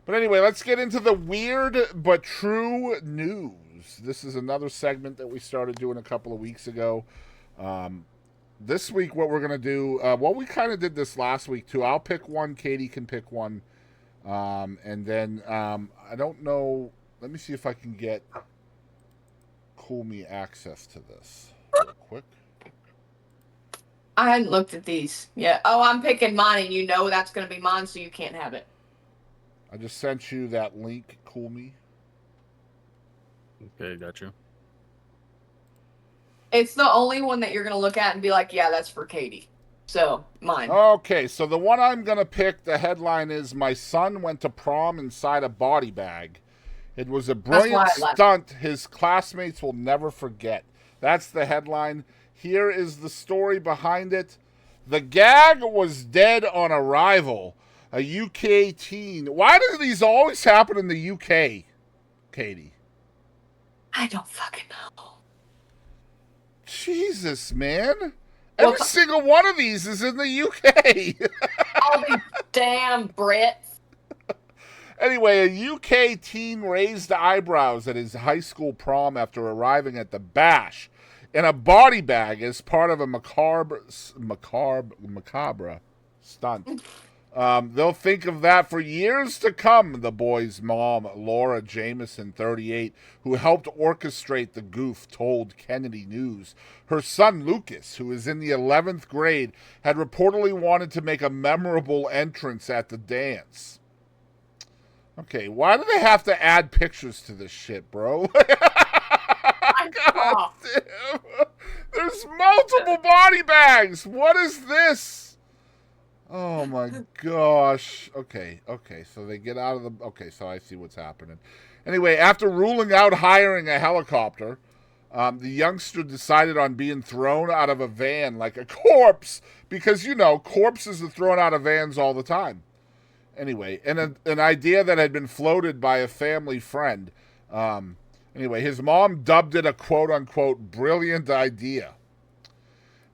But anyway, let's get into the weird but true news. This is another segment that we started doing a couple of weeks ago. Um, this week, what we're going to do, well, we kind of did this last week too. I'll pick one, Katie can pick one. And then I don't know. Let me see if I can get Cool Me access to this real quick. I hadn't looked at these yet. Oh, I'm picking mine, and you know that's going to be mine, so you can't have it. I just sent you that link, Cool Me. Okay, got you. It's the only one that you're going to look at and be like, yeah, that's for Katie. So, mine. Okay, so the one I'm going to pick, the headline is My Son Went to Prom Inside a Body Bag. It was a brilliant stunt his classmates will never forget. That's the headline. Here is the story behind it. The gag was dead on arrival. A UK teen. Why do these always happen in the UK, Katie? I don't fucking know. Jesus, man. Every single one of these is in the UK. All these damn Brits. Anyway, a UK teen raised eyebrows at his high school prom after arriving at the bash in a body bag as part of a macabre stunt. They'll think of that for years to come, the boy's mom, Laura Jameson, 38, who helped orchestrate the goof, told Kennedy News. Her son, Lucas, who is in the 11th grade, had reportedly wanted to make a memorable entrance at the dance. Okay, why do they have to add pictures to this shit, bro? God damn. There's multiple body bags. What is this? Oh my gosh. Okay, so they get out of the... Okay, so I see what's happening. Anyway, after ruling out hiring a helicopter, the youngster decided on being thrown out of a van like a corpse because, you know, corpses are thrown out of vans all the time. Anyway, and an idea that had been floated by a family friend. Anyway, his mom dubbed it a quote-unquote brilliant idea.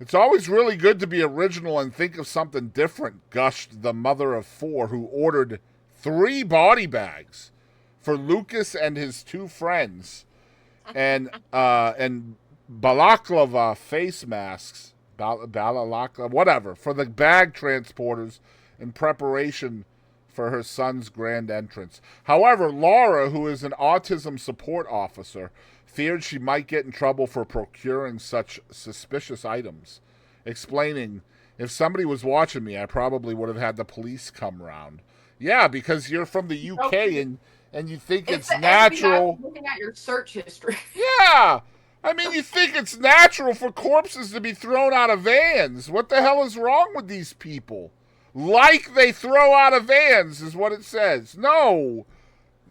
It's always really good to be original and think of something different, gushed the mother of 4 who ordered 3 body bags for Lucas and his 2 friends and balaclava face masks, balaclava, whatever, for the bag transporters in preparation for her son's grand entrance. However, Laura, who is an autism support officer, feared she might get in trouble for procuring such suspicious items, explaining, if somebody was watching me, I probably would have had the police come around. Yeah, because you're from the UK and you think it's natural. Looking at your search history. Yeah. I mean, you think it's natural for corpses to be thrown out of vans. What the hell is wrong with these people? Like they throw out of vans is what it says. No.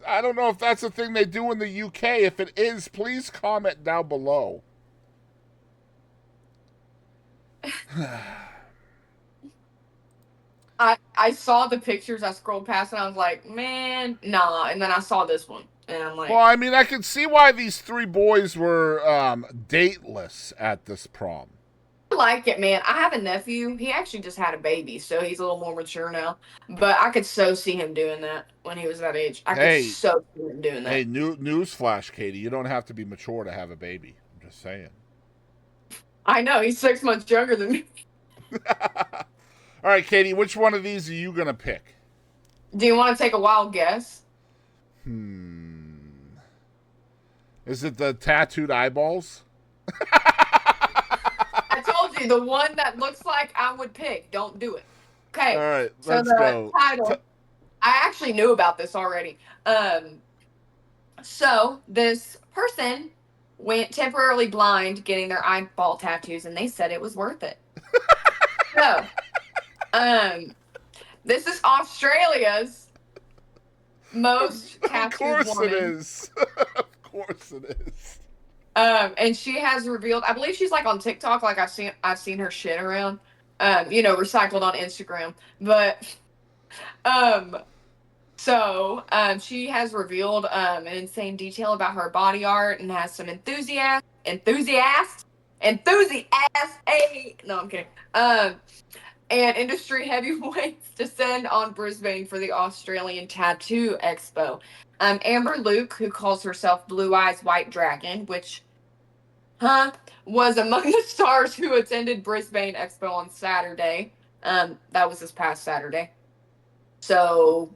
I don't know if that's a thing they do in the UK. If it is, please comment down below. I saw the pictures, I scrolled past and I was like, man, nah. And then I saw this one. And I'm like... Well, I mean, I can see why these 3 boys were dateless at this prom. I like it, man. I have a nephew. He actually just had a baby, so he's a little more mature now. But I could so see him doing that when he was that age. I could so see him doing that. Hey, newsflash, Katie. You don't have to be mature to have a baby. I'm just saying. I know. He's 6 months younger than me. All right, Katie, which one of these are you going to pick? Do you want to take a wild guess? Is it the tattooed eyeballs? I told you, the one that looks like I would pick. Don't do it. Okay. All right, let's go. Title, I actually knew about this already. So this person went temporarily blind getting their eyeball tattoos, and they said it was worth it. So, this is Australia's most tattooed woman. Of course it is. Of course it is. And she has revealed, I believe she's like on TikTok, like I've seen her shit around, recycled on Instagram. But she has revealed an insane detail about her body art and has some enthusiast. No, I'm kidding. and industry heavyweights descend on Brisbane for the Australian Tattoo Expo. Amber Luke, who calls herself Blue Eyes White Dragon, which, was among the stars who attended Brisbane Expo on Saturday. That was this past Saturday. So,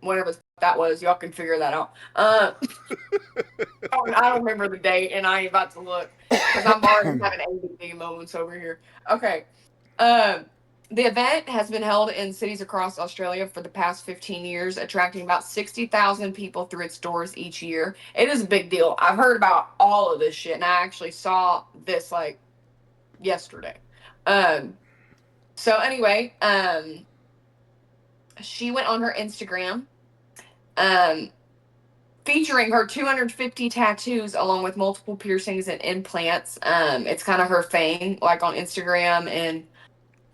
whatever that was, y'all can figure that out. I don't remember the date, and I ain't about to look because I'm already having ADD moments over here. Okay. The event has been held in cities across Australia for the past 15 years, attracting about 60,000 people through its doors each year. It is a big deal. I've heard about all of this shit, and I actually saw this like yesterday. So anyway, she went on her Instagram, featuring her 250 tattoos along with multiple piercings and implants. It's kind of her thing, like on Instagram, and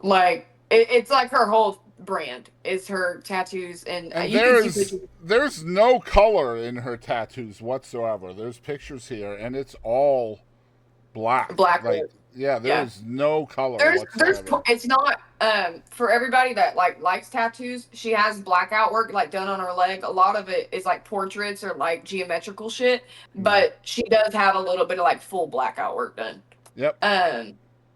like it's like her whole brand is her tattoos, and you can see pictures. There's no color in her tattoos whatsoever. There's pictures here, and it's all black. Black. Like, yeah, there's no color whatsoever. It's not for everybody that like likes tattoos. She has blackout work like done on her leg. A lot of it is like portraits or like geometrical shit, but she does have a little bit of like full blackout work done. Yep.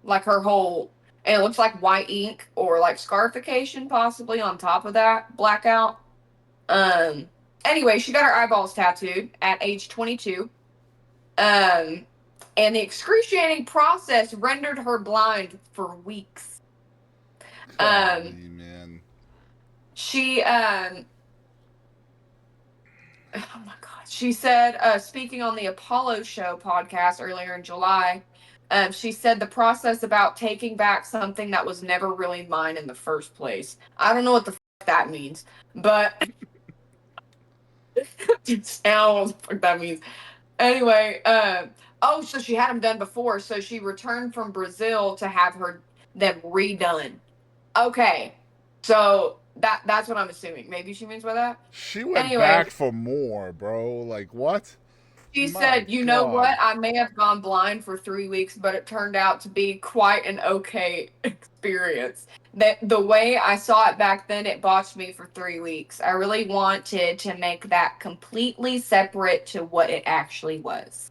Like her whole, and it looks like white ink or like scarification possibly on top of that blackout. Anyway, she got her eyeballs tattooed at age 22. And the excruciating process rendered her blind for weeks. Man. She, oh my God. She said, speaking on the Apollo Show podcast earlier in July, she said the process about taking back something that was never really mine in the first place. I don't know what the fuck that means, but now what the fuck that means. Anyway, so she had them done before, so she returned from Brazil to have them redone. Okay, so that's what I'm assuming. Maybe she means by that. She went back for more, bro. Like, what? She said, you know what? I may have gone blind for 3 weeks, but it turned out to be quite an okay experience. The way I saw it back then, it botched me for 3 weeks. I really wanted to make that completely separate to what it actually was.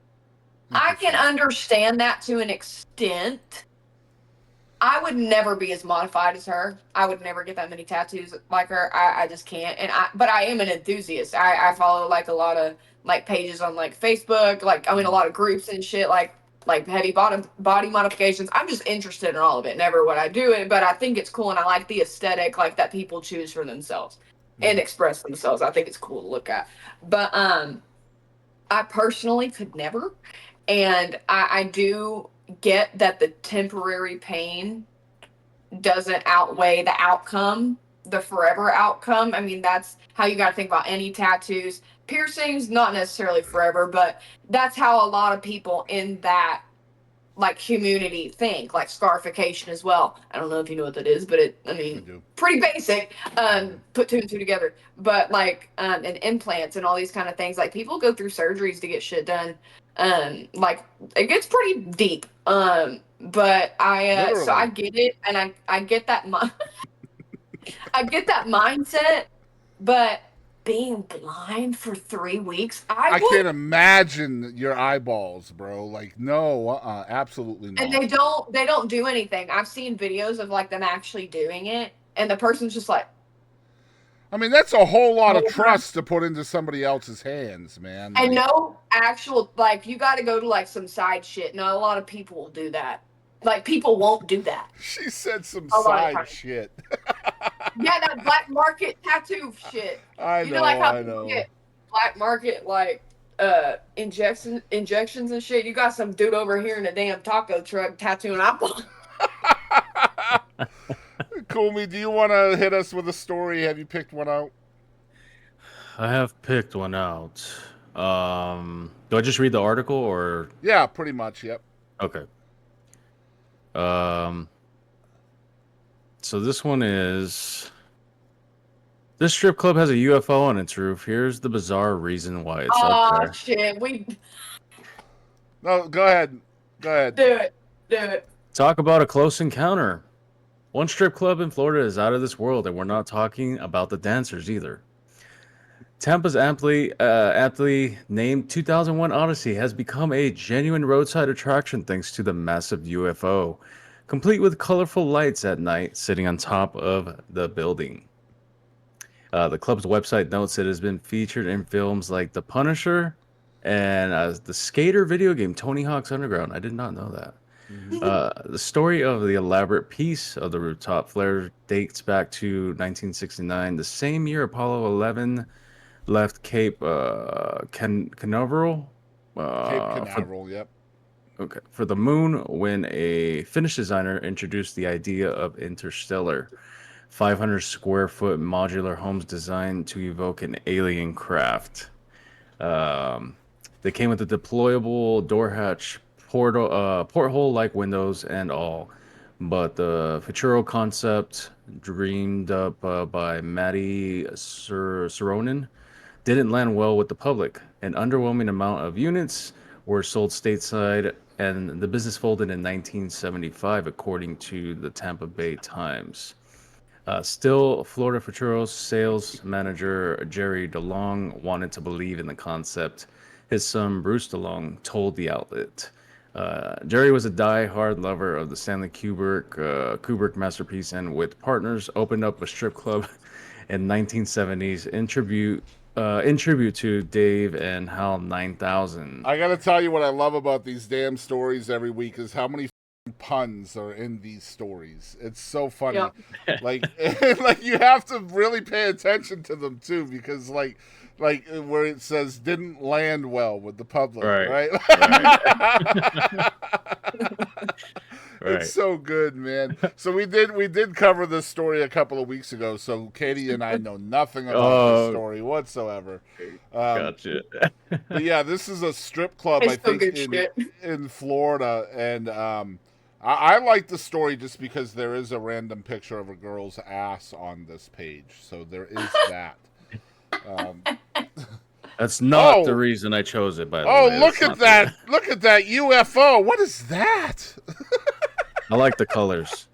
I can understand that to an extent. I would never be as modified as her. I would never get that many tattoos like her. I just can't. But I am an enthusiast. I follow like a lot of like pages on like Facebook, like a lot of groups and shit, like heavy body modifications. I'm just interested in all of it. Never would I do it, but I think it's cool, and I like the aesthetic like that people choose for themselves and express themselves. I think it's cool to look at. But I personally could never. And I do get that the temporary pain doesn't outweigh the outcome, the forever outcome. I mean, that's how you got to think about any tattoos. Piercings, not necessarily forever, but that's how a lot of people in that like community think, like scarification as well. I don't know if you know what that is, but pretty basic. Put two and two together. But like and implants and all these kind of things, like people go through surgeries to get shit done. Like it gets pretty deep. But I get it, and I get that I get that mindset, but being blind for 3 weeks, I can't imagine your eyeballs, bro. Like, no, absolutely not. And they don't do anything. I've seen videos of like them actually doing it, and the person's just like, I mean, that's a whole lot of trust to put into somebody else's hands, man. And no actual, like, you got to go to like some side shit. Not a lot of people will do that. Like, people won't do that. She said some side shit. Yeah, that black market tattoo shit. I know, like how people get black market, like, injections and shit. You got some dude over here in a damn taco truck tattooing eyeballs. Kumi, do you want to hit us with a story? Have you picked one out? I have picked one out. Do I just read the article or? Yeah, pretty much. Yep. Okay. So this one is. This strip club has a UFO on its roof. Here's the bizarre reason why it's up there. Oh shit! No, go ahead. Go ahead. Do it. Talk about a close encounter. One strip club in Florida is out of this world, and we're not talking about the dancers either. Tampa's aptly named 2001 Odyssey has become a genuine roadside attraction thanks to the massive UFO, complete with colorful lights at night sitting on top of the building. The club's website notes it has been featured in films like The Punisher and the skater video game Tony Hawk's Underground. I did not know that. The story of the elaborate piece of the rooftop flare dates back to 1969, the same year Apollo 11 left Cape Canaveral. Cape Canaveral, yep. Okay, for the moon, when a Finnish designer introduced the idea of interstellar 500 square foot modular homes designed to evoke an alien craft. They came with a deployable door hatch, porthole like windows and all. But the Futuro concept, dreamed up by Matti Saronen, didn't land well with the public. An underwhelming amount of units were sold stateside, and the business folded in 1975, according to the Tampa Bay Times. Still, Florida Futuro's sales manager Jerry DeLong wanted to believe in the concept. His son Bruce DeLong told the outlet. Jerry was a die-hard lover of the Stanley Kubrick masterpiece, and with partners opened up a strip club in 1970s in tribute to Dave and Hal 9000. I gotta tell you what I love about these damn stories every week is how many puns are in these stories. It's so funny. Yep. Like you have to really pay attention to them too, because like where it says didn't land well with the public, right? It's so good, man. So we did cover this story a couple of weeks ago. So Katie and I know nothing about this story whatsoever. Gotcha. But yeah, this is a strip club, I think, in Florida, and I like the story just because there is a random picture of a girl's ass on this page. So there is that. That's not the reason I chose it, by the way. Oh, look at that. Look at that UFO. What is that? I like the colors.